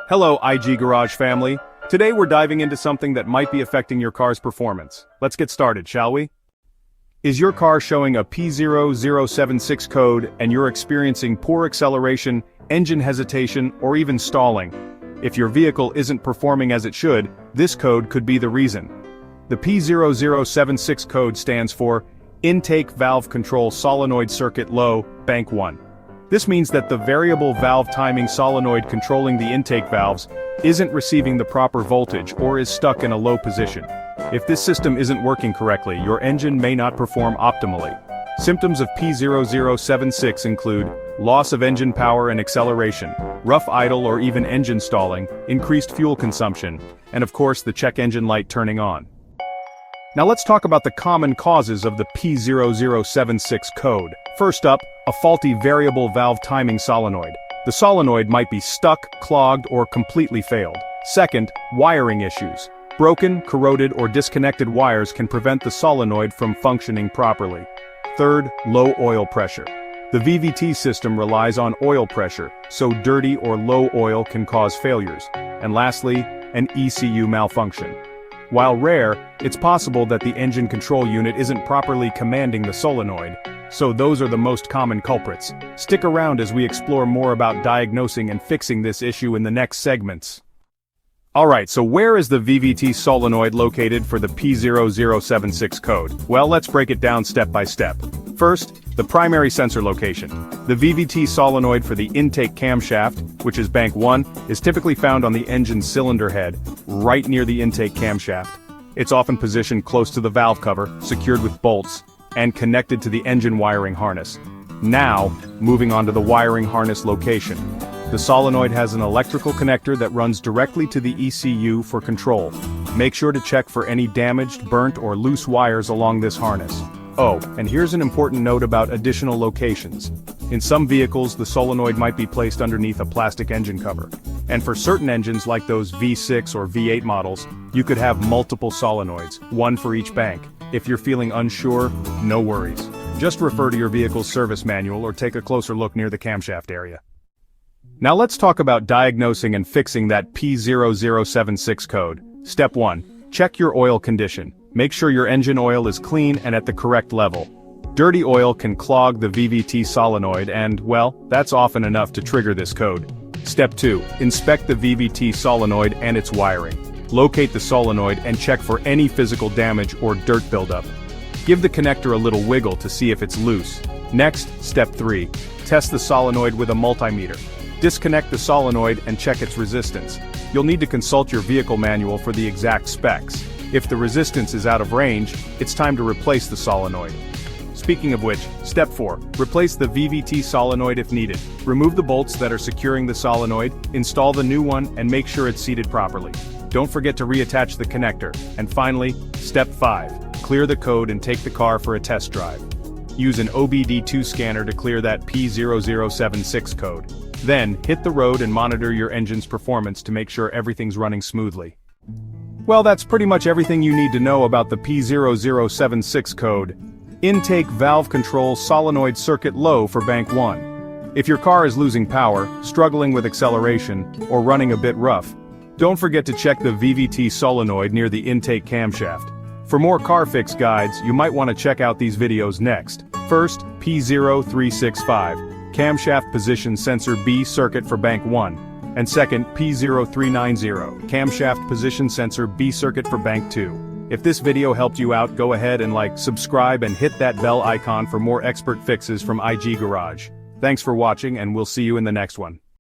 Hello IG Garage family. Today we're diving into something that might be affecting your car's performance. Let's get started, shall we? Is your car showing a P0076 code and you're experiencing poor acceleration, engine hesitation, or even stalling? If your vehicle isn't performing as it should, this code could be the reason. The P0076 code stands for Intake Valve Control Solenoid Circuit Low, Bank 1. This means that the variable valve timing solenoid controlling the intake valves isn't receiving the proper voltage or is stuck in a low position. If this system isn't working correctly, your engine may not perform optimally. Symptoms of P0076 include loss of engine power and acceleration, rough idle or even engine stalling, increased fuel consumption, and of course the check engine light turning on. Now let's talk about the common causes of the P0076 code. First up, a faulty variable valve timing solenoid. The solenoid might be stuck, clogged, or completely failed. Second, wiring issues. Broken, corroded, or disconnected wires can prevent the solenoid from functioning properly. Third, low oil pressure. The VVT system relies on oil pressure, so dirty or low oil can cause failures. And lastly, an ECU malfunction. While rare, it's possible that the engine control unit isn't properly commanding the solenoid, so those are the most common culprits. Stick around as we explore more about diagnosing and fixing this issue in the next segments. Alright, so where is the VVT solenoid located for the P0076 code? Well, let's break it down step by step. First, the primary sensor location. The VVT solenoid for the intake camshaft, which is bank 1, is typically found on the engine cylinder head, right near the intake camshaft. It's often positioned close to the valve cover, secured with bolts, and connected to the engine wiring harness. Now, moving on to the wiring harness location. The solenoid has an electrical connector that runs directly to the ECU for control. Make sure to check for any damaged, burnt, or loose wires along this harness. Oh, and here's an important note about additional locations. In some vehicles, the solenoid might be placed underneath a plastic engine cover. And for certain engines like those V6 or V8 models, you could have multiple solenoids, one for each bank. If you're feeling unsure, no worries. Just refer to your vehicle's service manual or take a closer look near the camshaft area. Now let's talk about diagnosing and fixing that P0076 code. Step 1. Check your oil condition. Make sure your engine oil is clean and at the correct level. Dirty oil can clog the VVT solenoid and, well, that's often enough to trigger this code. Step 2. Inspect the VVT solenoid and its wiring. Locate the solenoid and check for any physical damage or dirt buildup. Give the connector a little wiggle to see if it's loose. Next, step 3. Test the solenoid with a multimeter. Disconnect the solenoid and check its resistance. You'll need to consult your vehicle manual for the exact specs. If the resistance is out of range, it's time to replace the solenoid. Speaking of which, step 4. Replace the VVT solenoid if needed. Remove the bolts that are securing the solenoid, install the new one, and make sure it's seated properly. Don't forget to reattach the connector. And finally, step 5. Clear the code and take the car for a test drive. Use an obd2 scanner to clear that P0076 code. Then, hit the road and monitor your engine's performance to make sure everything's running smoothly. Well, that's pretty much everything you need to know about the P0076 code. Intake Valve Control Solenoid Circuit Low for Bank 1. If your car is losing power, struggling with acceleration, or running a bit rough, don't forget to check the VVT solenoid near the intake camshaft. For more car fix guides, you might want to check out these videos next. First, P0365. Camshaft Position Sensor B circuit for Bank 1, and second, P0390, Camshaft Position Sensor B circuit for Bank 2. If this video helped you out, go ahead and subscribe and hit that bell icon for more expert fixes from IG Garage. Thanks for watching and we'll see you in the next one.